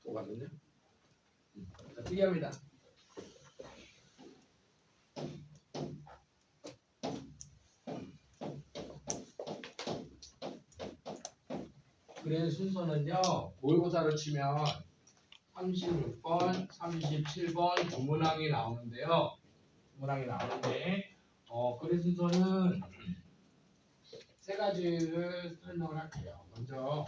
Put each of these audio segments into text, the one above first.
똑같은데? 자, 특이합니다. 그래서 순서는요, 모의고사로 치면 36번, 37번 두 문항이 나오는데요. 두 문항이 나오는데, 그래 순서는 세 가지를 설명을 할게요. 먼저,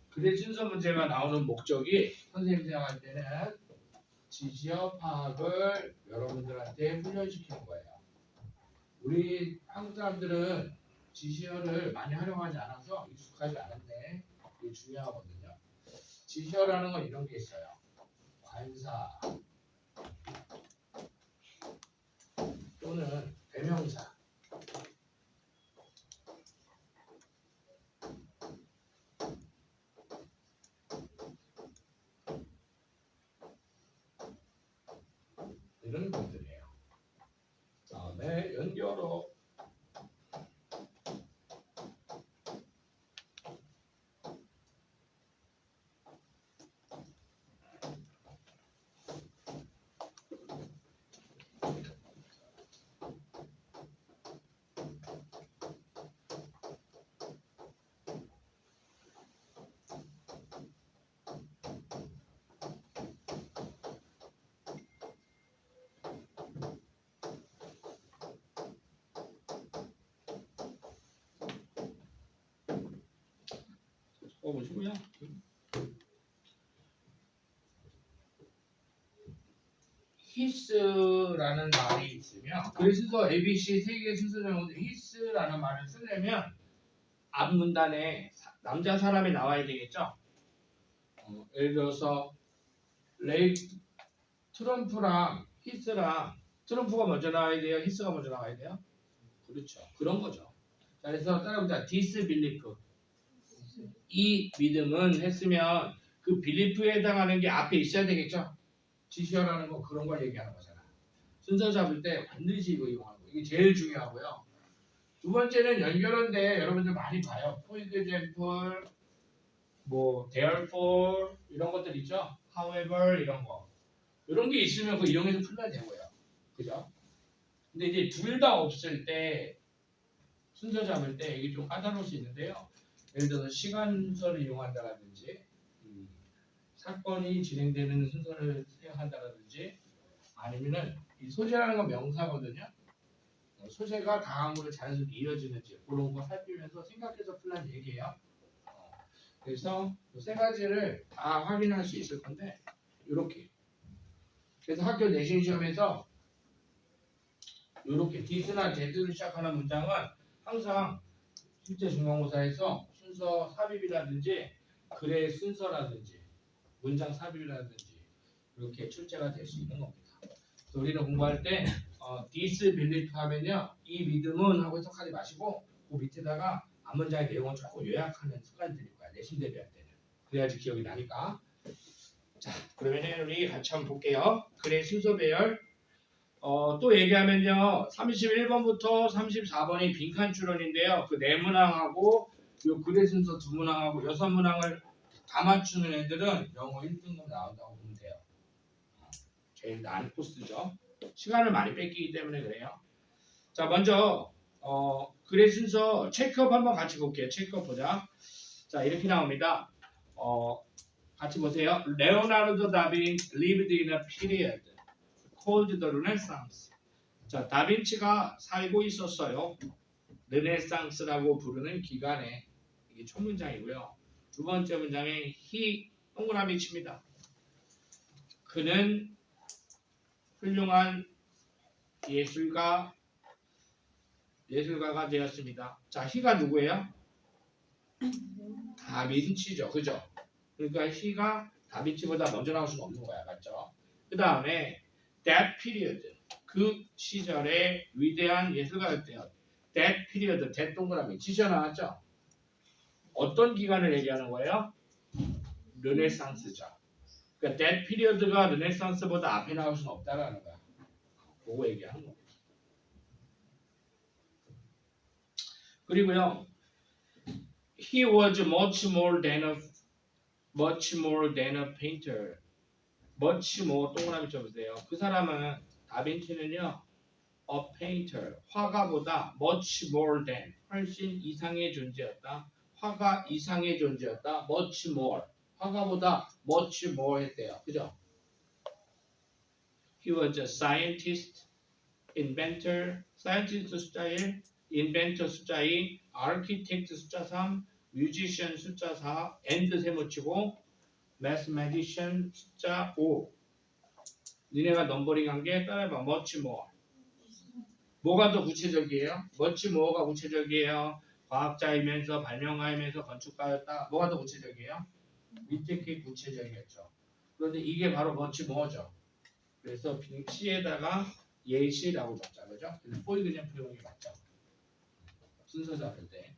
그래 순서 문제가 나오는 목적이 선생님이 생각할 때는 지시어 파악을 여러분들한테 훈련시키는 거예요. 우리 한국 사람들은 지시어를 많이 활용하지 않아서 익숙하지 않은데 이게 중요하거든요. 지시어라는 건 이런 게 있어요. 관사 또는 대명사 이런 것들이에요. 다음에 연결어 보시고요. 히스라는 말이 있으면 그래서 ABC 세 개의 순서 정도 히스라는 말을 쓰려면 앞 문단에 남자 사람이 나와야 되겠죠. 예를 들어서 트럼프랑 히스랑 트럼프가 먼저 나와야 돼요? 히스가 먼저 나와야 돼요? 그렇죠. 그런 거죠. 자, 그래서 따라보자. disbelief. 이 믿음은 했으면 그 빌리프에 해당하는 게 앞에 있어야 되겠죠. 지시어라는 거 그런 걸 얘기하는 거잖아. 순서 잡을 때 반드시 이거 이용하는 거. 이게 제일 중요하고요. 두 번째는 연결어인데 여러분들 많이 봐요. for example, 뭐 therefore 이런 것들 있죠. however 이런 거. 이런 게 있으면 그 이용해서 풀면 되고요. 그죠? 근데 이제 둘 다 없을 때 순서 잡을 때 이게 좀 까다로울 수 있는데요. 예를 들어서 시간순서를 이용한다라든지 사건이 진행되는 순서를 사용한다라든지 아니면은 이 소재라는 건 명사거든요. 소재가 다음으로 자연스럽게 이어지는지 그런 거 살피면서 생각해서 풀란 얘기예요. 그래서 세 가지를 다 확인할 수 있을 건데 이렇게 그래서 학교 내신 시험에서 이렇게 디스나 제드로 시작하는 문장은 항상 실제 중간고사에서 순서 삽입이라든지 글의 순서라든지 문장 삽입이라든지 이렇게 출제가 될 수 있는 겁니다. 그래서 우리는 공부할 때 disbelief 하면요 이 믿음은 하고 해석하지 마시고 그 밑에다가 앞문장의 내용을 조금 요약하는 습관이 들릴 거야. 내신 대비할 때는 그래야지 기억이 나니까. 자 그러면 우리 같이 한번 볼게요. 글의 순서 배열 또 얘기하면요 31번부터 34번이 빈칸 추론인데요. 그 네 문항하고 요 글의 순서 두 문항하고 여섯 문항을 다 맞추는 애들은 영어 1등급 나온다고 보면 돼요. 제일 난 코스죠. 시간을 많이 뺏기기 때문에 그래요. 자 먼저 글의 순서 체크업 한번 같이 볼게요. 체크업 보자. 자 이렇게 나옵니다. 같이 보세요. 레오나르도 다빈치 lived in a period called the Renaissance. 자 다빈치가 살고 있었어요. 르네상스라고 부르는 기간에 이게 첫 문장이고요. 두 번째 문장에 he 동그라미 칩니다. 그는 훌륭한 예술가가 되었습니다. 자, he가 누구예요? 다빈치죠, 그죠? 그러니까 he가 다빈치보다 먼저 나올 수는 없는 거야, 맞죠? 그 다음에 that period, 그 시절에 위대한 예술가였대요. that period, that 동그라미 지시어 나왔죠? 어떤 기간을 얘기하는 거예요? 르네상스죠. 그러니까 that period가 르네상스보다 앞에 나올 수는 없다라는 거야. 그거 얘기하는 겁니다. 그리고요, he was much more than a much more than a painter. much more 동그라미 쳐보세요. 그 사람은 다빈치는요. a painter 화가보다 much more than 훨씬 이상의 존재였다. 화가 이상의 존재였다. much more 화가보다 much more 했대요. 그죠? He was a scientist, inventor, scientist 숫자 1, inventor 숫자 2, architect 숫자 3, musician 숫자 4, and 세모치고 mathematician 숫자 5. 니네가 넘버링한 게 따라해봐. much more. 뭐가 더 구체적이에요? much more가 구체적이에요. 과학자이면서 발명가이면서 건축가였다. 뭐가 더 구체적이에요? 밑에 게 구체적이었죠. 그런데 이게 바로 much more죠. 그래서 C에다가 예시라고 적자. 그죠? 그래서 for example 이용이 맞죠. 순서 잡을 때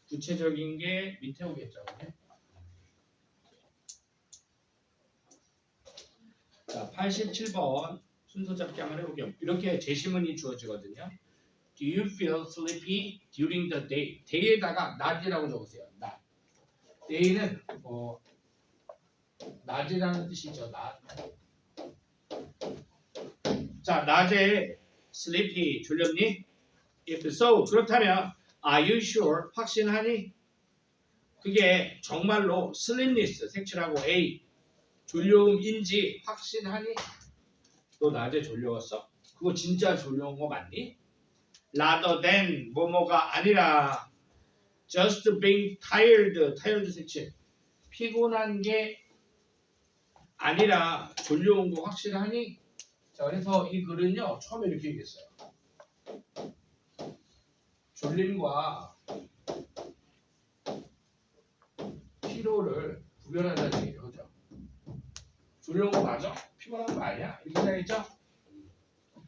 구체적인 게 밑에 오겠죠. 그래? 자, 87번 순서 잡기 한번 해볼게요. 이렇게 제시문이 주어지거든요. Do you feel sleepy during the day? day에다가 낮이라고 적으세요. 낮. day는 낮이라는 뜻이죠. 낮. 자, 낮에 sleepy 졸렸니? If so, 그렇다면 are you sure? 확신하니? 그게 정말로 sleepiness 색칠하고 A 졸려움인지 확신하니? 너 낮에 졸려웠어? 그거 진짜 졸려온 거 맞니? rather than 뭐뭐가 아니라 just being tired 색칠 피곤한 게 아니라 졸려온 거 확실하니? 자, 그래서 이 글은요 처음에 이렇게 얘기했어요. 졸림과 피로를 구별하자는 얘기예요. 그죠? 졸려온 거 맞아? 피곤한 거 아니야? 이렇게 생각했죠?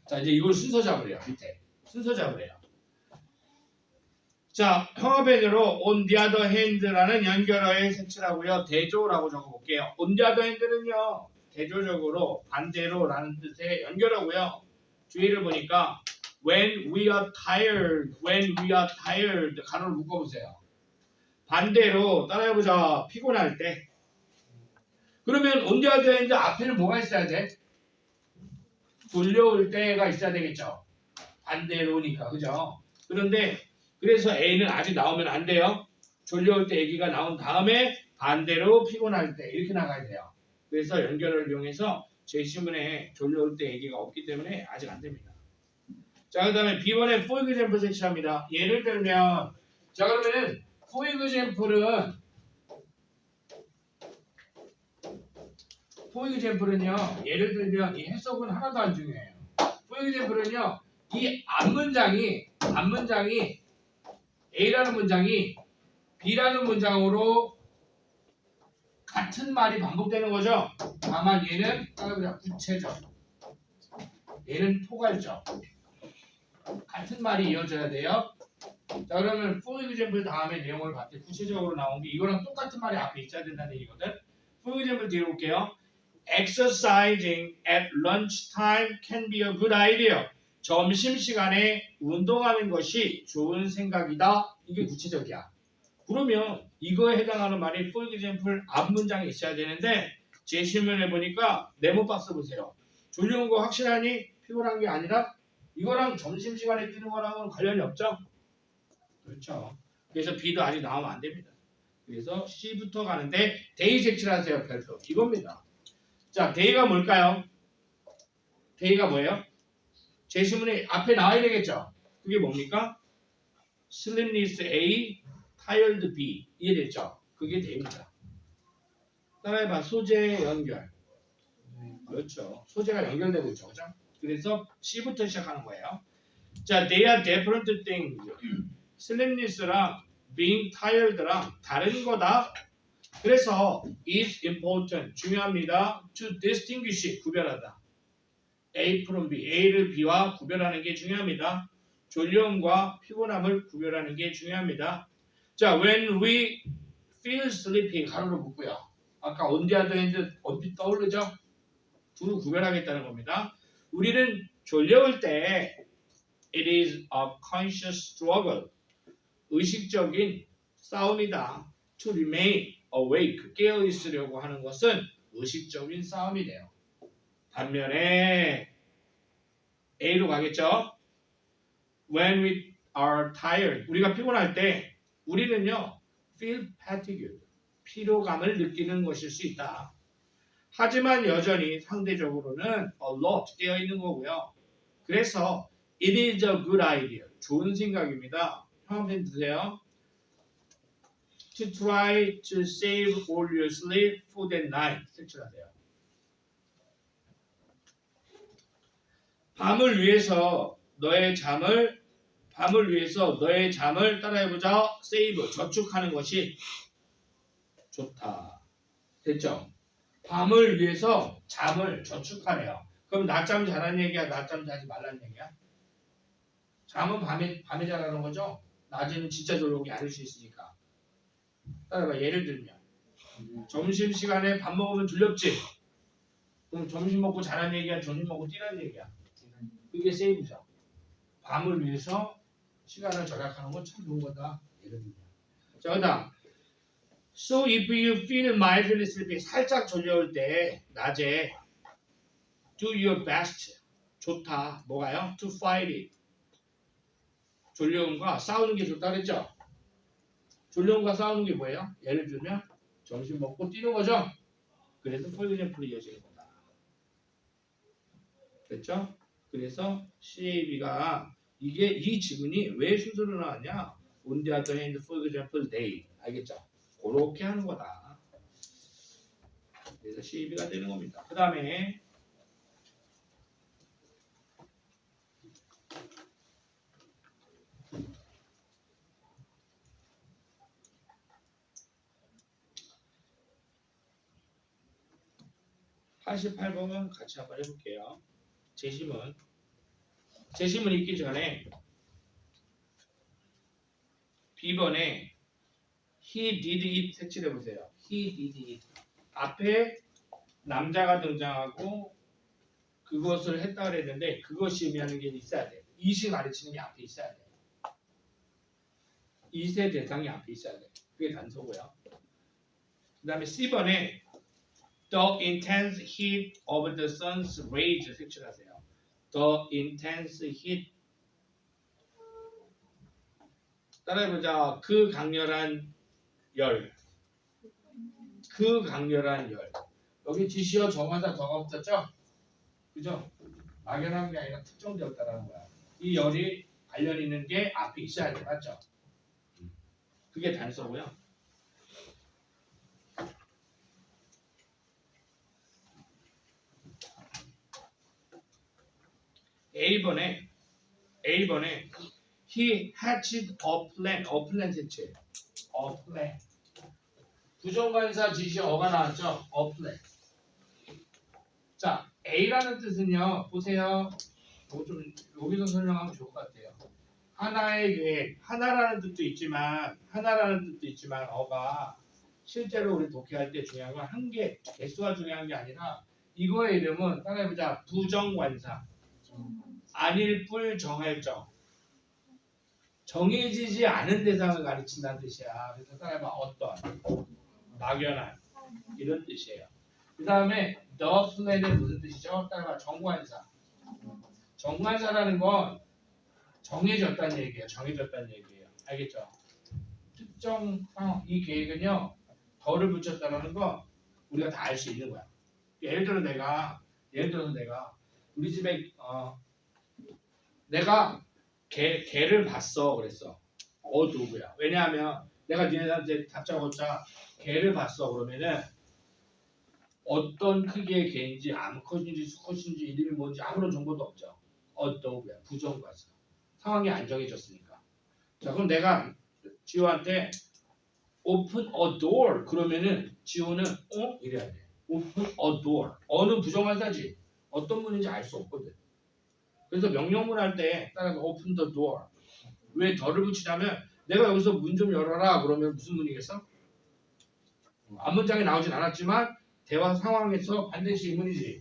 자, 이제 이걸 순서 잡으래요. 밑에 순서 잡으래요. 자, 형어변으로 on the other hand라는 연결어에 색칠하고요. 대조라고 적어볼게요. on the other hand는요. 대조적으로 반대로라는 뜻의 연결어고요. 주의를 보니까 when we are tired 가로를 묶어보세요. 반대로 따라해보자. 피곤할 때. 그러면 on the other hand 앞에는 뭐가 있어야 돼? 졸려올 때가 있어야 되겠죠. 반대로니까. 그죠? 그런데 그래서 A는 아직 나오면 안 돼요. 졸려올 때 얘기가 나온 다음에 반대로 피곤할 때 이렇게 나가야 돼요. 그래서 연결을 이용해서 제시문에 졸려올 때 얘기가 없기 때문에 아직 안 됩니다. 자, 그 다음에 B번에 for example 색칠합니다. 예를 들면 자, 그러면은 for example은요. 예를 들면 이 해석은 하나도 안 중요해요. for example은요. 이 앞문장이 A라는 문장이 B라는 문장으로 같은 말이 반복되는 거죠. 다만 얘는 구체적, 얘는 포괄적. 같은 말이 이어져야 돼요. 자, 그러면 for example 다음에 내용을 봤을 때 구체적으로 나온 게 이거랑 똑같은 말이 앞에 있어야 된다는 얘기거든. for example 뒤에 볼게요. Exercising at lunchtime can be a good idea. 점심시간에 운동하는 것이 좋은 생각이다. 이게 구체적이야. 그러면 이거에 해당하는 말이 for example 앞 문장에 있어야 되는데 제시문에 보니까 네모 박스 보세요. 졸려온 거 확실하니? 피곤한 게 아니라 이거랑 점심시간에 뛰는 거랑은 관련이 없죠? 그렇죠. 그래서 B도 아직 나오면 안 됩니다. 그래서 C부터 가는데 데이 색칠하세요. 별표. 이겁니다. 자, 데이가 뭘까요? 데이가 뭐예요? 제시문에 앞에 나와야 되겠죠? 그게 뭡니까? sleepiness A, tired B. 이해됐죠? 그게 데이입니다. 따라해봐. 소재 연결. 그렇죠. 소재가 연결되고 있죠. 그죠? 그래서 C부터 시작하는 거예요. 자, they are different things. sleepiness랑 being tired랑 다른 거다. 그래서 is important. 중요합니다. to distinguish. 구별하다. A from B. A를 B와 구별하는 게 중요합니다. 졸려움과 피곤함을 구별하는 게 중요합니다. 자, when we feel sleepy 가로로 묶고요. 아까 on the other hand 어디 떠오르죠? 둘을 구별하겠다는 겁니다. 우리는 졸려올 때 it is a conscious struggle. 의식적인 싸움이다. to remain awake, 깨어 있으려고 하는 것은 의식적인 싸움이 돼요. 반면에 A로 가겠죠? When we are tired, 우리가 피곤할 때 우리는요, feel fatigued, 피로감을 느끼는 것일 수 있다. 하지만 여전히 상대적으로는 alert, 깨어 있는 거고요. 그래서 it is a good idea, 좋은 생각입니다. 형한테 드세요. To try to save all your sleep, food and night. 색칠하세요. 밤을 위해서 너의 잠을 따라해보자. save, 저축하는 것이 좋다. 됐죠? 밤을 위해서 잠을 저축하래요. 그럼 낮잠 자라는 얘기야? 낮잠 자지 말라는 얘기야? 잠은 밤에 자라는 거죠? 낮에는 진짜 졸린 게 아닐 수 있으니까. 따라봐. 예를 들면 점심시간에 밥 먹으면 졸렵지? 그럼 점심 먹고 자라는 얘기야? 점심 먹고 뛰라는 얘기야? 그게 세이브죠. 밤을 위해서 시간을 절약하는 건 참 좋은 거다. 예를 들면. 자, 그 다음. So if you feel mildly sleepy, 살짝 졸려올 때 낮에 do your best. 좋다. 뭐가요? To fight it. 졸려움과 싸우는 게 좋다 그랬죠? 졸려움과 싸우는 게 뭐예요? 예를 들면 점심 먹고 뛰는 거죠? 그래서 for example로 이어지는 거다. 됐죠? 그래서 CAB가 이 지문이 왜 순서로 나왔냐? On the other hand, for example, they. 알겠죠? 그렇게 하는 거다. 그래서 CAB가 되는 겁니다. 그 다음에 88번은 같이 한번 해볼게요. 제시문 읽기 전에 B번에 He did it 색칠해보세요. He did it. 앞에 남자가 등장하고 그것을 했다 그랬는데 그것이 의미하는 게 있어야 돼. 이시 가르치는 게 앞에 있어야 돼. 이세 대상이 앞에 있어야 돼. 그게 단서고요. 그 다음에 C번에 The intense heat of the sun's rays 색칠하세요. The intense heat. 따라해보자. 그 강렬한 열. 여기 지시어 정하자 더가 없었죠? 그죠? 막연한 게 아니라 특정되었다라는 거야. 이 열이 관련 있는 게 앞에 있어야 돼. 맞죠? 그게 단서고요. A번에 he hatched a plan 색칠. a plan. 부정관사 지시어가 나왔죠? a plan. 자, A라는 뜻은요. 보세요. 여기서 설명하면 좋을 것 같아요. 하나의 계획, 하나라는 뜻도 있지만 어가 실제로 우리 독해할 때 중요한 건 한 개, 개수가 중요한 게 아니라 이거의 이름은 따라해보자. 부정관사. 아닐 뿔 정할정. 정해지지 않은 대상을 가르친다는 뜻이야. 그래서 따라해봐. 어떤, 막연한 이런 뜻이에요. 그 다음에 the plan은 무슨 뜻이죠? 따라해봐. 정관사. 정관사라는 건 정해졌다는 얘기예요. 알겠죠? 특정 상황, 이 계획은요. 덜을 붙였다는 거 우리가 다 알 수 있는 거야. 예를 들어서 내가 우리 집에 내가 개를 봤어 그랬어. 누구야? 왜냐하면 내가 니네한테 다짜고짜 개를 봤어 그러면은 어떤 크기의 개인지 암컷인지 수컷인지 이름이 뭔지 아무런 정보도 없죠. 누구야? 부정관사. 상황이 안 정해졌으니까. 자, 그럼 내가 지호한테 open a door 그러면은 지호는 이래야 돼. open a door. 어는 부정관사지. 어떤 문인지 알 수 없거든. 그래서 명령문 할 때 따라서 open the door. 왜 더를 붙이냐면 내가 여기서 문 좀 열어라 그러면 무슨 문이겠어? 앞문장이 나오진 않았지만 대화 상황에서 반드시 이 문이지.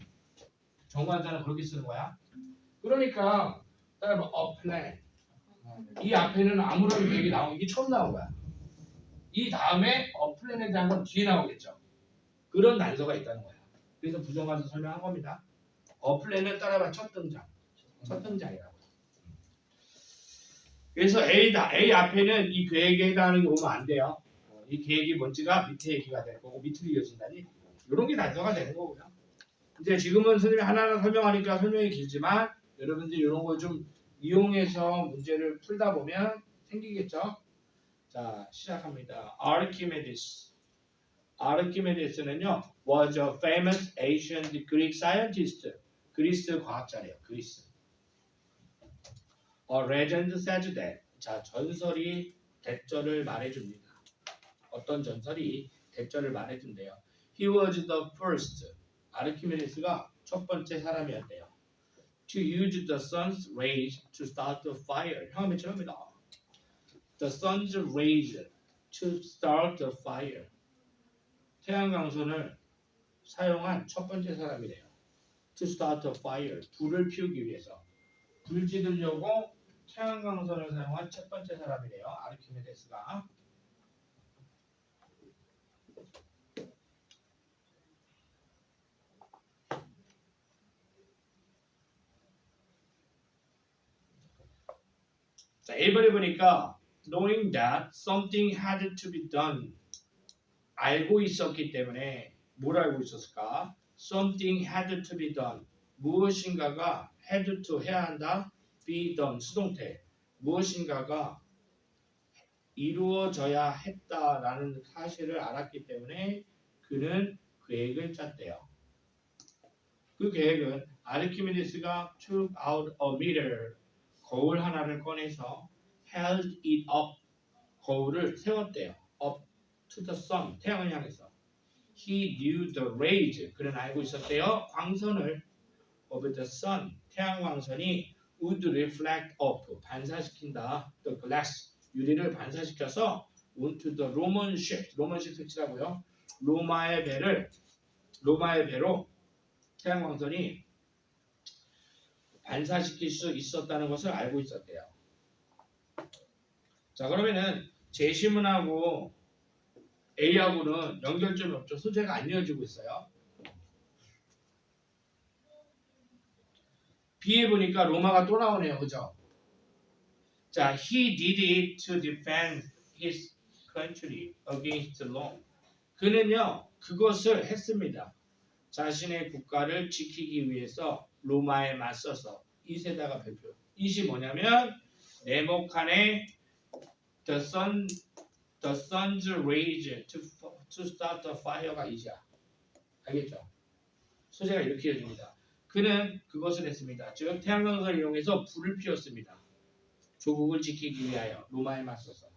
정관사는 그렇게 쓰는 거야. 그러니까 따라서 a plan. 이 앞에는 아무런 계획이 나온 게 처음 나온 거야. 이 다음에 플랜에 대한 건 뒤에 나오겠죠. 그런 단서가 있다는 거야. 그래서 부정가서 설명한 겁니다. 플랜을 따라봐 첫 등장. 첫 등장이라고. 그래서 A 앞에는 이 계획에 해당하는 게 오면 안 돼요. 이 계획이 뭔지가 밑에 얘기가 될 거고 밑으로 이어진다니 이런 게 단서가 되는 거고요. 이제 지금은 선생님이 하나하나 설명하니까 설명이 길지만 여러분들이 이런 걸 좀 이용해서 문제를 풀다 보면 생기겠죠. 자, 시작합니다. 아르키메데스는요 was a famous ancient Greek scientist. 그리스 과학자래요. 그리스. A legend says that. 자, 전설이 대절을 말해줍니다. 어떤 전설이 대절을 말해준대요. He was the first. 아르키메데스가 첫 번째 사람이었대요. To use the sun's rays to start the fire. 형은 처음이다. The sun's rays to start the fire. 태양광선을 사용한 첫 번째 사람이래요. To start the fire. 불을 피우기 위해서. 불 지르려고 태양광선을 사용한 첫 번째 사람이래요. 아르키메데스가. 자, 1번에 보니까 knowing that something had to be done. 알고 있었기 때문에 뭘 알고 있었을까? Something had to be done. 무엇인가가 had to 해야 한다. be done 수동태. 무엇인가가 이루어져야 했다라는 사실을 알았기 때문에 그는 계획을 짰대요. 그 계획은 아르키메데스가 took out a mirror. 거울 하나를 꺼내서 held it up. 거울을 세웠대요. up to the sun. 태양을 향해서. He knew the rays. 그는 알고 있었대요. 광선을 of the sun. 태양광선이 would reflect off. 반사시킨다. the glass. 유리를 반사시켜서 onto the Roman ship. 로만 십 색칠하고요. 로마의 배로 태양광선이 반사시킬 수 있었다는 것을 알고 있었대요. 자, 그러면은 제시문하고 A하고는 연결점이 없죠. 소재가 안 이어지고 있어요. B에 보니까 로마가 또 나오네요. 그죠? 자, he did it to defend his country against Rome. 그는요, 그것을 했습니다. 자신의 국가를 지키기 위해서 로마에 맞서서 이세다가 발표. 이시 뭐냐면 네모칸의 the sun's rays to start the fire가 이시야. 알겠죠? 소재가 이렇게 이어집니다. 그는 그것을 했습니다. 즉 태양광선을 이용해서 불을 피웠습니다. 조국을 지키기 위하여 로마에 맞서서.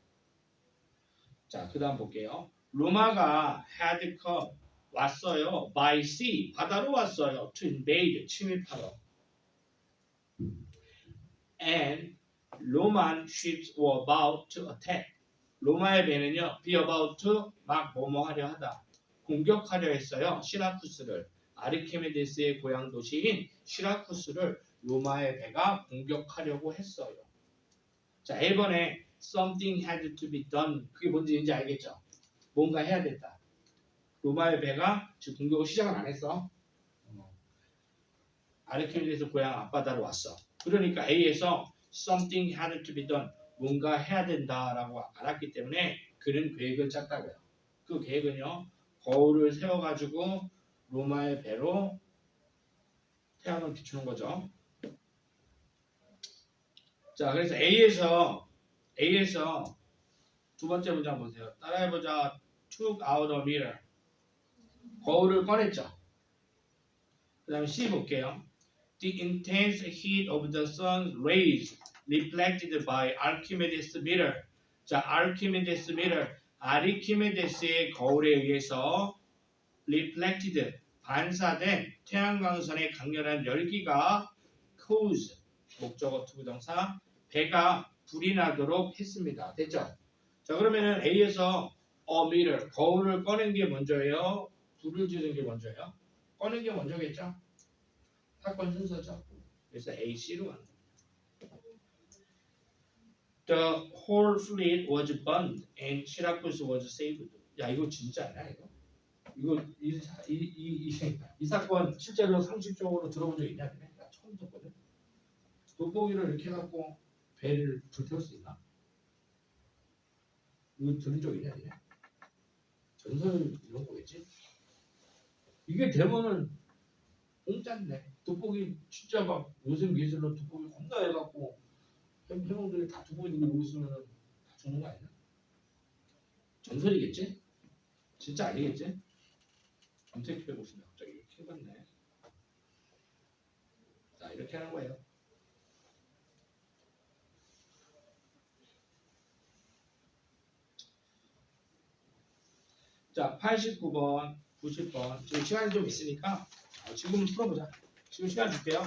자, 그 다음 볼게요. 로마가 had come 왔어요. by sea 바다로 왔어요. to invade 침입하러. And Roman ships were about to attack. 로마의 배는요, be about to 막 뭐뭐 하려 하다. 공격하려 했어요. 시라쿠스를. 아르키메데스의 고향 도시인 시라쿠스를 로마의 배가 공격하려고 했어요. 자, 1번에 something had to be done. 그게 뭔지 이제 알겠죠? 뭔가 해야 됐다. 로마의 배가 지금 공격을 시작은 안 했어. 아르키메데스 고향 앞바다로 왔어. 그러니까 A에서 something had to be done. 뭔가 해야 된다라고 알았기 때문에 그는 계획을 짰다고요. 그 계획은요. 거울을 세워가지고 로마의 배로 태양을 비추는 거죠. 자, 그래서 A에서 두 번째 문장 보세요. 따라해보자. took out a mirror. 거울을 꺼냈죠. 그 다음에 C 볼게요. The intense heat of the sun's rays reflected by Archimedes' mirror. 자, Archimedes' mirror. 아르키메데스의 거울에 의해서 reflected 반사된 태양광선의 강렬한 열기가 cause 목적어 투부정사 배가 불이 나도록 했습니다. 됐죠? 자, 그러면은 A에서 a mirror 거울을 꺼낸 게 먼저예요. 불을 지른 게 먼저예요. 꺼낸 게 먼저겠죠? 사건 순서죠. 그래서 A, C로 가는 겁니다. The whole fleet was burned and Syracuse was saved. 야 이거 진짜 아니야 이거? 이거 이 사건 실제로 상식적으로 들어본 적 있냐? 그래? 나 처음 듣거든. 돋보기를 이렇게 해갖고 배를 불태울 수 있나? 이거 들은 적 있냐? 그래? 전설 이런 거겠지? 이게 되면은 공짜인데 돋보기 진짜 막 요즘 기술로 돋보기 겁나 해갖고 해병들이 다 돋보기 들고 있으면 다 죽는 거 아니야? 전설이겠지? 진짜 아니겠지? 검색해 보시면 갑자기 이렇게 해봤네. 자 이렇게 하는 거예요. 자 89번 90번 지금 시간이 좀 있으니까 지금은 풀어보자. 지금 시간 줄게요.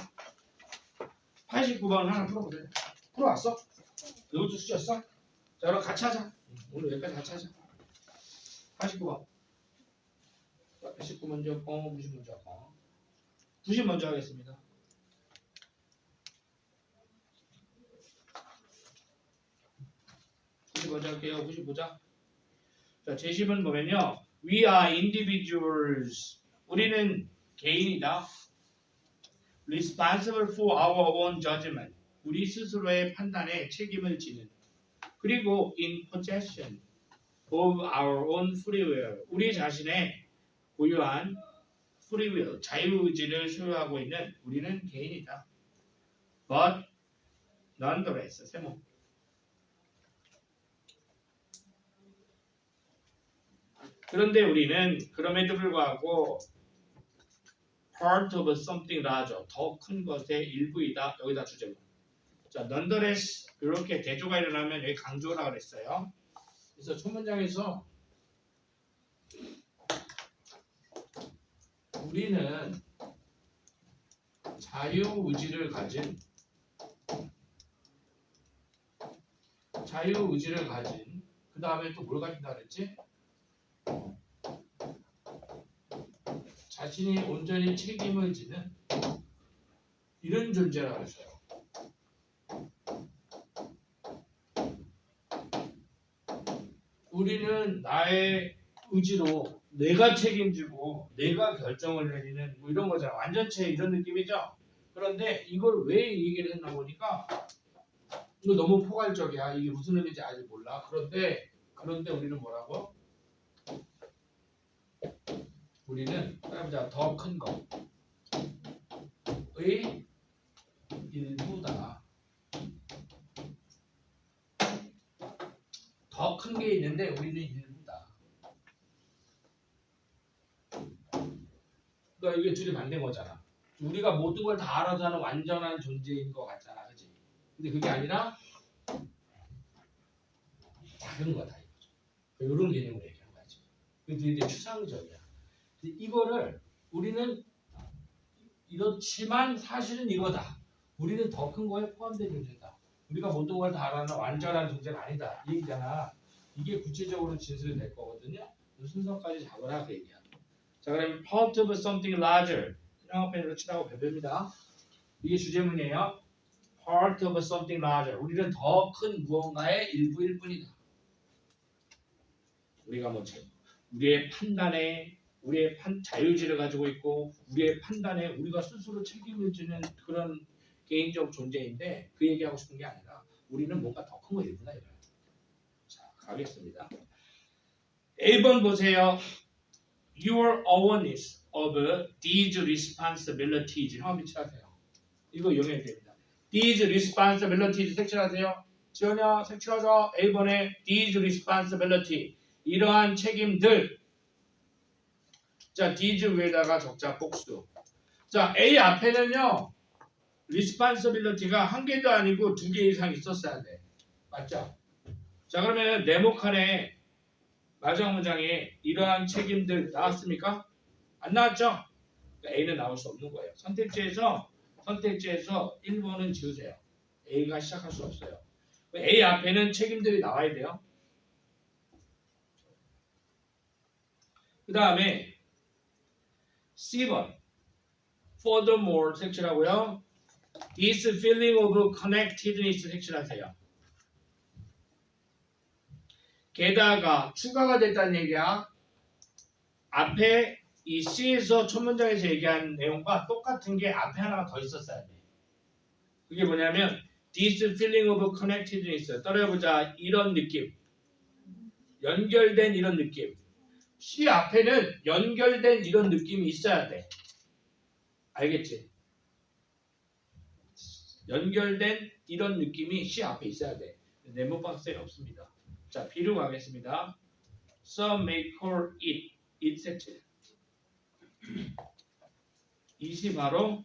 89번 하나 풀어보자. 풀어왔어? 이것도 수지였어? 자 그럼 같이 하자. 오늘 여기까지 같이 하자. 89번 89 먼저 하고 90 먼저 하고 90 먼저 하겠습니다. 90 먼저 할게요. 90 보자. 자, 제10은 보면요. We are individuals. 우리는 개인이다. Responsible for our own judgment. 우리 스스로의 판단에 책임을 지는. 그리고 in possession of our own free will. 우리 자신의 고유한 free will, 자유의지를 소유하고 있는 우리는 개인이다. But nonetheless, 세모. 그런데 우리는 그럼에도 불구하고 part of something larger, 더 큰 것의 일부이다. 여기다 주제문. 자, nonetheless 이렇게 대조가 일어나면 여기 강조라 그랬어요. 그래서 첫 문장에서 우리는 자유의지를 가진 그 다음에 또 뭘 가진다 그랬지? 자신이 온전히 책임을 지는 이런 존재라고 했어요. 우리는 나의 의지로 내가 책임지고 내가 결정을 내리는 뭐 이런 거잖아. 완전체 이런 느낌이죠. 그런데 이걸 왜 얘기를 했나 보니까 이거 너무 포괄적이야. 이게 무슨 의미인지 아직 몰라. 그런데 우리는 뭐라고? 우리는 더 큰 것의 일부다. 더 큰 게 있는데 우리는 일부다. 그러니까 이게 둘이 반대인 거잖아. 우리가 모든 걸 다 알아서 하는 완전한 존재인 것 같잖아, 그렇지? 근데 그게 아니라 작은 거다 이거죠. 이런 개념으로 얘기하는 거지. 그게 되게 추상적이야. 이거를 우리는 이렇지만 사실은 이거다. 우리는 더 큰 거에 포함된 존재다. 우리가 모든 걸 다 알아는 완전한 존재는 아니다. 이 얘기잖아. 이게 구체적으로 진술이 될 거거든요. 순서까지 잡아라 그 얘기야. 자 그럼 part of something larger. 영어펜으로 칠하고 배웁니다. 이게 주제문이에요. part of something larger. 우리는 더 큰 무언가의 일부일 뿐이다. 우리가 우리의 판단에 우리의 자유의지를 가지고 있고 우리의 판단에 우리가 스스로 책임을 지는 그런 개인적 존재인데 그 얘기하고 싶은 게 아니라 우리는 뭔가 더 큰 거 일부다 이거예요. 자 가겠습니다. 1번 보세요. Your awareness of these responsibilities. 한번 칠하세요. 이거 이용해야 됩니다. These responsibilities 색칠하세요. 지원이야 색칠하자. A번에 these responsibility 이러한 책임들. 자, these 위에다가 적자 복수. 자, A 앞에는요. responsibility가 한 개도 아니고 두 개 이상 있었어야 돼. 맞죠? 자, 그러면 네모칸에 마지막 문장에 이러한 책임들 나왔습니까? 안 나왔죠? 그러니까 A는 나올 수 없는 거예요. 선택지에서 1번은 지우세요. A가 시작할 수 없어요. A 앞에는 책임들이 나와야 돼요. 그 다음에 C번 Furthermore 색칠하고요. This feeling of connectedness 색칠하세요. 게다가 추가가 됐다는 얘기야. 앞에 이 C에서 첫 문장에서 얘기한 내용과 똑같은 게 앞에 하나가 더 있었어야 돼. 그게 뭐냐면 this feeling of connectedness. 따라해보자. 이런 느낌. 연결된 이런 느낌. C 앞에는 연결된 이런 느낌이 있어야 돼. 알겠지? 연결된 이런 느낌이 C 앞에 있어야 돼. 네모 박스에 없습니다. 자, B로 가겠습니다. Some may call it, etc. 이시 바로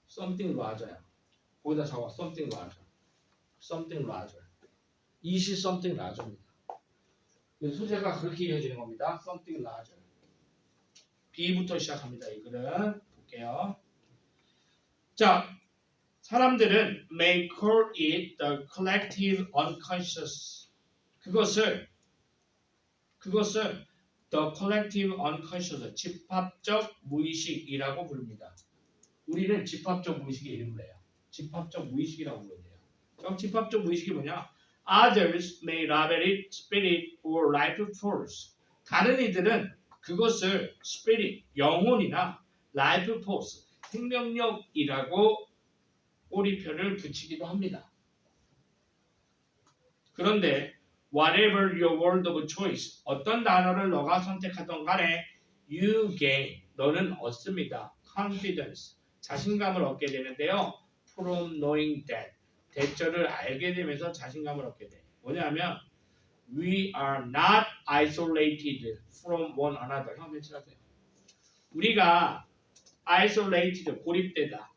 something larger야. 거기다 적어. something larger. something larger. 이시 something larger입니다. 소재가 그렇게 이어지는 겁니다. something larger. B부터 시작합니다. 이 글은 볼게요. 자, 사람들은 may call it the collective unconscious. 그것을 the collective unconscious, 집합적 무의식이라고 부릅니다. 우리는 집합적 무의식의 이름을 해요. 집합적 무의식이라고 부르는데요. 그럼 집합적 무의식이 뭐냐? Others may label it spirit or life force. 다른 이들은 그것을 spirit, 영혼이나 life force, 생명력이라고 꼬리표를 붙이기도 합니다. 그런데 whatever your word of choice, 어떤 단어를 너가 선택하던 간에 you gain, 너는 얻습니다. confidence, 자신감을 얻게 되는데요. from knowing that, 대절을 알게 되면서 자신감을 얻게 돼. 뭐냐면 we are not isolated from one another. 형 배치하세요. 우리가 isolated, 고립되다.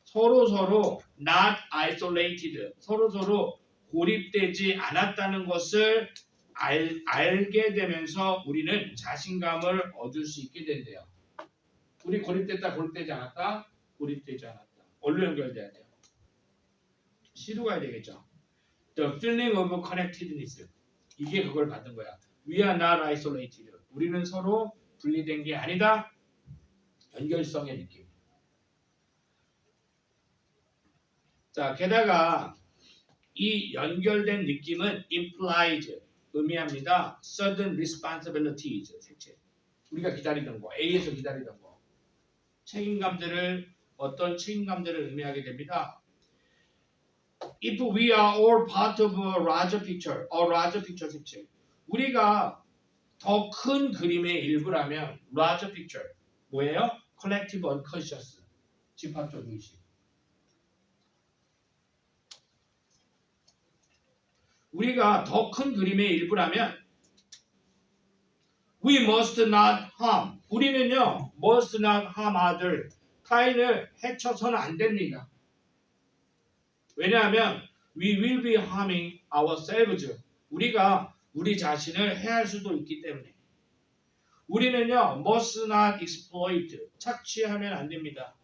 서로 not isolated, 서로 고립되지 않았다는 것을 알게 되면서 우리는 자신감을 얻을 수 있게 된대요. 우리 고립됐다, 고립되지 않았다, 고립되지 않았다. 뭘로 연결돼야 돼요? C로 가야 되겠죠. The feeling of connectedness. 이게 그걸 받는 거야. We are not isolated. 우리는 서로 분리된 게 아니다. 연결성의 느낌. 자, 게다가 이 연결된 느낌은 implies, 의미합니다. Sudden responsibilities, 색채. 우리가 기다리던 거, A에서 기다리던 거. 어떤 책임감들을 의미하게 됩니다. If we are all part of a larger picture 색채. 우리가 더 큰 그림의 일부라면 larger picture, 뭐예요? collective unconscious, 집합적 의식. 우리가 더 큰 그림의 일부라면 we must not harm. 우리는요 must not harm other. 타인을 해쳐서는 안 됩니다. 왜냐하면 we will be harming ourselves. 우리가 우리 자신을 해할 수도 있기 때문에. 우리는요 must not exploit. 착취하면 안 됩니다.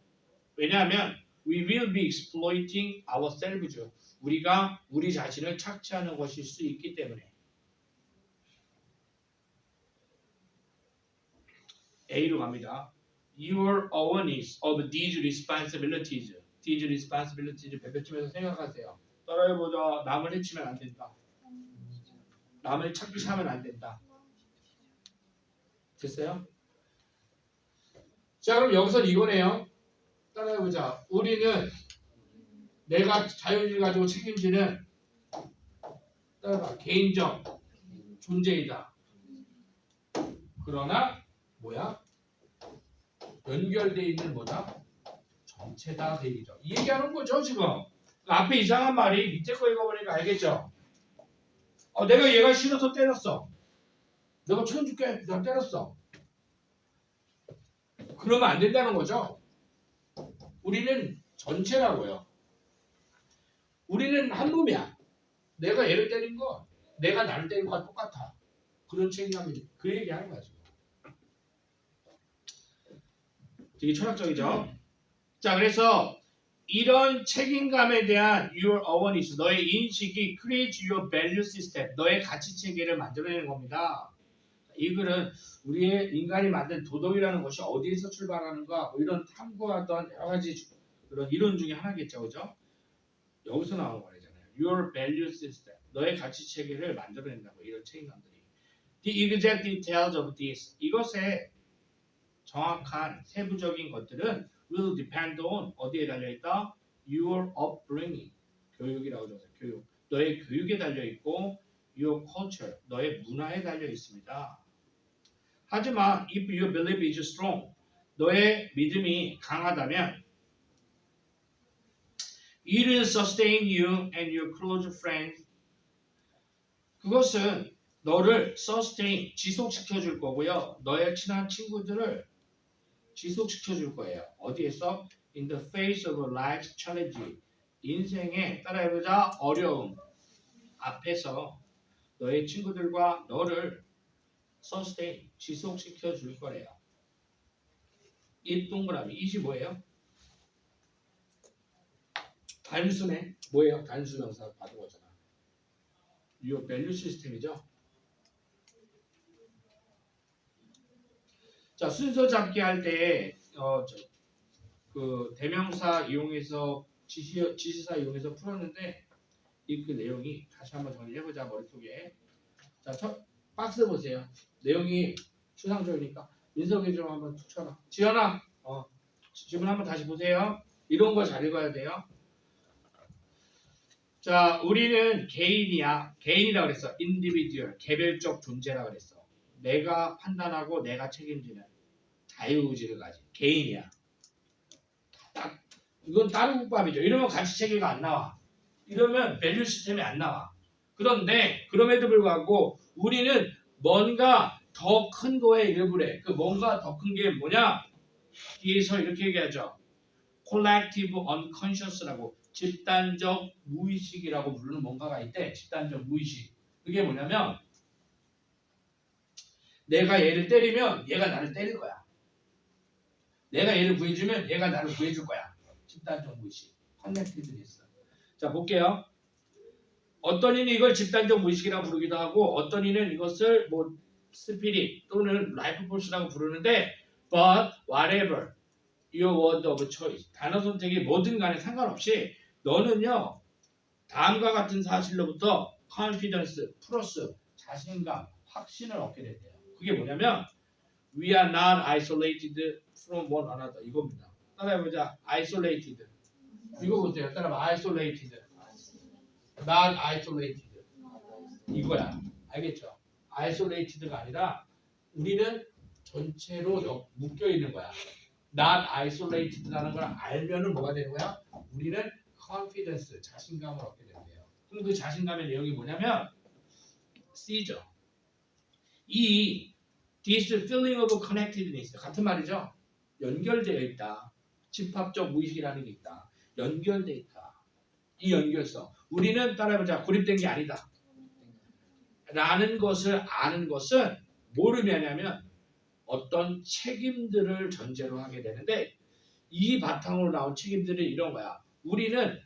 왜냐하면 we will be exploiting ourselves. 우리가 우리 자신을 착취하는 것일 수 있기 때문에. A로 갑니다. Your awareness of these responsibilities. These responsibilities 배표침에서 생각하세요. 따라해보자. 남을 해치면 안 된다. 남을 착취하면 안 된다. 됐어요? 자, 그럼 여기서 이거네요. 따라해보자. 우리는 내가 자연을 가지고 책임지는 따라봐. 개인적 존재이다. 그러나 뭐야? 연결되어 있는 뭐다? 전체다 그 얘기죠. 이 얘기하는 거죠 지금. 앞에 이상한 말이 밑에 거 읽어보니까 알겠죠? 내가 얘가 싫어서 때렸어. 내가 쳐줄게. 내가 때렸어. 그러면 안 된다는 거죠. 우리는 전체라고요. 우리는 한 몸이야. 내가 얘를 때린 거, 내가 나를 때린 거와 똑같아. 그런 책임감이 그 얘기하는 거야 지금. 되게 철학적이죠. 자, 그래서 이런 책임감에 대한 your awareness, 너의 인식이 create your value system, 너의 가치 체계를 만들어내는 겁니다. 이 글은 우리의 인간이 만든 도덕이라는 것이 어디에서 출발하는가, 뭐 이런 탐구하던 여러 가지 그런 이론 중에 하나겠죠, 그죠? 여기서 나온 거잖아요. Your value system. 너의 가치 체계를 만들어낸다고 이런 책임감들이. The exact details of this. 이것의 정확한 세부적인 것들은 will depend on 어디에 달려있다? Your upbringing. 교육이라고 적었어요. 교육. 너의 교육에 달려있고 your culture. 너의 문화에 달려있습니다. 하지만 if your belief is strong. 너의 믿음이 강하다면 it will sustain you and your close friends. 그것은 너를 sustain, 지속시켜 줄 거고요. 너의 친한 친구들을 지속시켜 줄 거예요. 어디에서? In the face of life's challenge. 인생의 따라해보자 어려움 앞에서 너의 친구들과 너를 sustain, 지속시켜 줄 거래요. 이 동그라미, 이시 뭐예요? 단수네. 뭐예요? 단수명사 받은 거잖아. Your value 시스템이죠. 자, 순서 잡기 할 때 그 대명사 이용해서 지시사 이용해서 풀었는데 이 그 내용이 다시 한번 정리해보자 머릿속에. 자, 첫 박스 보세요. 내용이 추상적이니까 민석이 좀 한번 툭 쳐라. 지연아, 지문 한번 다시 보세요. 이런 거 잘 읽어야 돼요. 자, 우리는 개인이야. 개인이라고 그랬어. individual, 개별적 존재라고 그랬어. 내가 판단하고 내가 책임지는 자유의지를 가진 개인이야. 이건 다른 국밥이죠. 이러면 가치 체계가 안 나와. 이러면 밸류 시스템이 안 나와. 그런데 그럼에도 불구하고 우리는 뭔가 더 큰 거에 일부래. 그 뭔가 더 큰 게 뭐냐? 뒤에서 이렇게 얘기하죠. collective unconscious라고 집단적 무의식이라고 부르는 뭔가가 있대. 집단적 무의식. 그게 뭐냐면 내가 얘를 때리면 얘가 나를 때릴 거야. 내가 얘를 구해주면 얘가 나를 구해줄 거야. 집단적 무의식. 커넥티드니스. 자, 볼게요. 어떤 이는 이걸 집단적 무의식이라고 부르기도 하고 어떤 이는 이것을 뭐 스피릿 또는 라이프 포스라고 부르는데 but whatever your word of choice. 단어 선택이 뭐든 간에 상관없이 너는요. 다음과 같은 사실로부터 confidence 플러스 자신감, 확신을 얻게 된대요. 그게 뭐냐면 we are not isolated from one another. 이겁니다. 따라해보자. isolated. 이거 보세요. 따라해봐. isolated. not isolated. 이거야. 알겠죠? isolated가 아니라 우리는 전체로 묶여 있는 거야. not isolated라는 걸 알면은 뭐가 되는 거야? 우리는 confidence, 자신감을 얻게 된대요. 그럼 그 자신감의 내용이 뭐냐면 C죠. 이 this feeling of connectedness 같은 말이죠. 연결되어 있다. 집합적 무의식이라는 게 있다. 연결되어 있다. 이 연결성. 우리는 따라해보자. 고립된 게 아니다. 라는 것을 아는 것은 뭘 의미하냐면 어떤 책임들을 전제로 하게 되는데 이 바탕으로 나온 책임들은 이런 거야. 우리는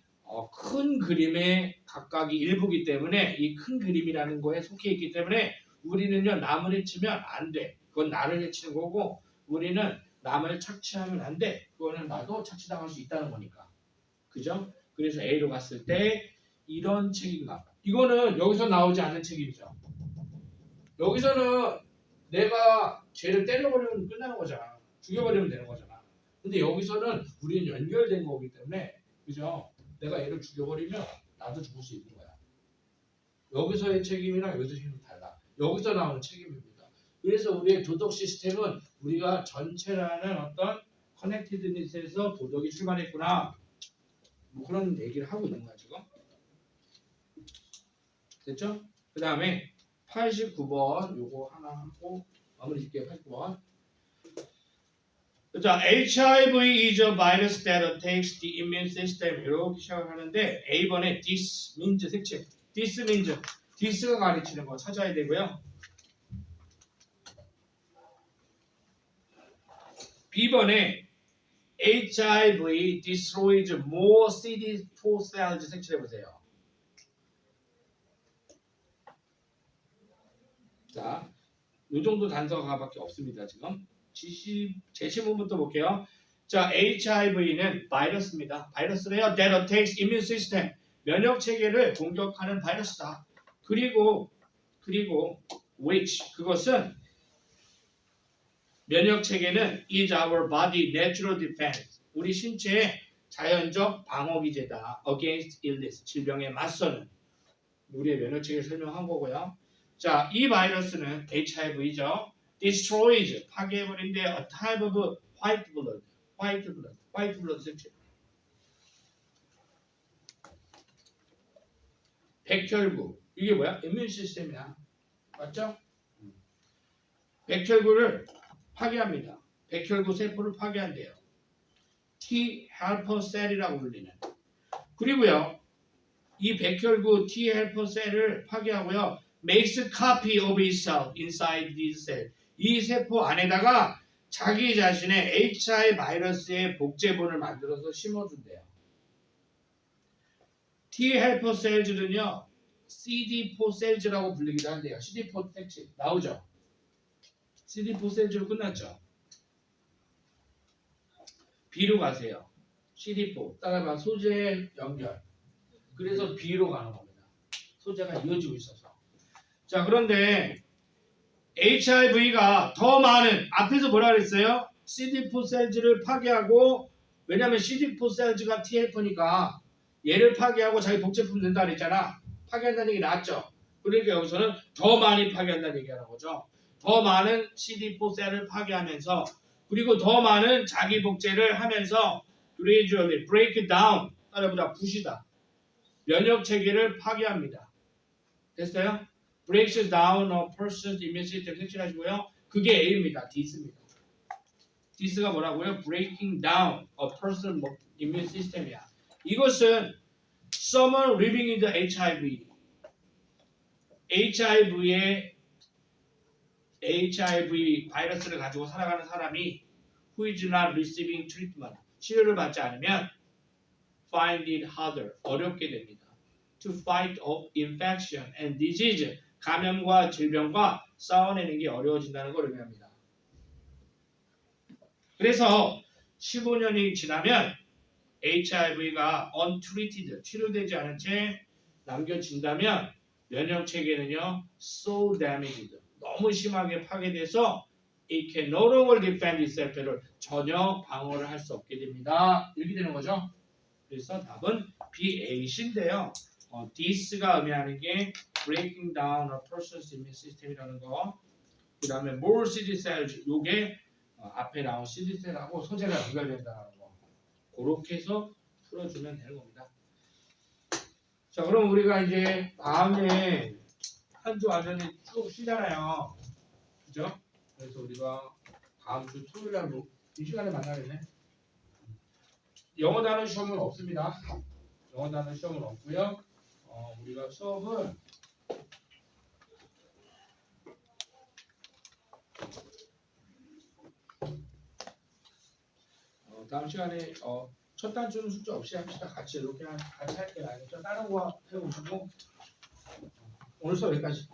큰 그림의 각각이 일부기 때문에 이 큰 그림이라는 거에 속해 있기 때문에 우리는요 남을 해치면 안 돼. 그건 나를 해치는 거고 우리는 남을 착취하면 안 돼. 그거는 나도 착취당할 수 있다는 거니까. 그죠? 그래서 A로 갔을 때 이런 책임감. 이거는 여기서 나오지 않는 책임이죠. 여기서는 내가 쟤를 때려버리면 끝나는 거잖아. 죽여버리면 되는 거잖아. 근데 여기서는 우리는 연결된 거기 때문에 그죠? 내가 얘를 죽여버리면 나도 죽을 수 있는 거야. 여기서의 책임이랑 여기서 책임이 달라. 여기서 나오는 책임입니다. 그래서 우리의 도덕 시스템은 우리가 전체라는 어떤 커넥티드니스에서 도덕이 출발했구나. 뭐 그런 얘기를 하고 있는 거야 지금. 됐죠? 그 다음에 89번 요거 하나 하고 마무리 짓게요. 89번. 자, HIV is a virus that attacks the immune system. 이렇게 시작을 하는데 A번에 this means 색칠. this means this가 가르치는 거 찾아야 되고요. B번에 HIV destroys more CD4 cells 색칠해 보세요. 자, 이 정도 단서가밖에 없습니다. 지금 제시문부터 볼게요. 자, HIV는 바이러스입니다. 바이러스래요. That attacks immune system. 면역 체계를 공격하는 바이러스다. 그리고 which 그것은 면역 체계는 is our body natural defense. 우리 신체의 자연적 방어 기제다. against illness. 질병에 맞서는 우리의 면역 체계를 설명한 거고요. 자, 이 바이러스는 HIV죠. destroys 파괴해버린데 a type of white blood 색칠. 백혈구. 이게 뭐야? 이뮤 시스템이야. 맞죠? 백혈구를 파괴합니다. 백혈구 세포를 파괴한대요. T helper 셀이라고 불리는. 그리고요, 이 백혈구 T helper 셀을 파괴하고요, makes a copy of itself inside this cell. 이 세포 안에다가 자기 자신의 HIV 바이러스의 복제본을 만들어서 심어준대요. T helper cells는요, CD4 셀즈라고 불리기도 한대요. CD4 색칠 나오죠? CD4 셀즈로 끝났죠? B로 가세요. CD4 따라봐. 소재 연결. 그래서 B로 가는 겁니다. 소재가 이어지고 있어서. 자, 그런데 HIV가 더 많은, 앞에서 뭐라 그랬어요? CD4 셀즈를 파괴하고, 왜냐면 CD4 셀즈가 T 헬퍼니까 얘를 파괴하고 자기 복제품 낸다 그랬잖아. 파괴한다는 얘기 나왔죠? 그러니까 여기서는 더 많이 파괴한다는 얘기하는 거죠. 더 많은 CD4 셀을 파괴하면서, 그리고 더 많은 자기 복제를 하면서 gradually break down, 따라보다 부시다. 면역 체계를 파괴합니다. 됐어요? breaks down a person's immune system 색칠하시고요. 그게 A입니다. D입니다. D가 뭐라고요? breaking down a person's immune system이야. 이것은 someone living with HIV 바이러스를 가지고 살아가는 사람이 who is not receiving treatment, 치료를 받지 않으면 find it harder, 어렵게 됩니다. to fight off infection and disease, 감염과 질병과 싸워내는 게 어려워진다는 걸 의미합니다. 그래서 15년이 지나면 HIV가 untreated, 치료되지 않은 채 남겨진다면 면역 체계는요, so damaged, 너무 심하게 파괴돼서 it can no longer defend itself를 전혀 방어를 할 수 없게 됩니다. 이렇게 되는 거죠. 그래서 답은 B8인데요. this가 의미하는 게 breaking down a person's immune system이라는 거. 그 다음에 more CD cells, 요게 앞에 나온 CD 셀하고 소재가 연결된다는 거. 그렇게 해서 풀어주면 되는 겁니다. 자, 그럼 우리가 이제 다음에 한 주 완전히 쭉 쉬잖아요. 그죠? 그래서 우리가 다음 주 토요일 날 이 시간에 만나겠네. 영어 단어 시험은 없습니다. 영어 단어 시험은 없고요. 우리가 수업은 다음 시간에 첫 단추는 숙제 없이 합시다. 같이 이렇게 같이 할게요. 알겠죠? 다른 거 해보시고 오늘 수업 여기까지.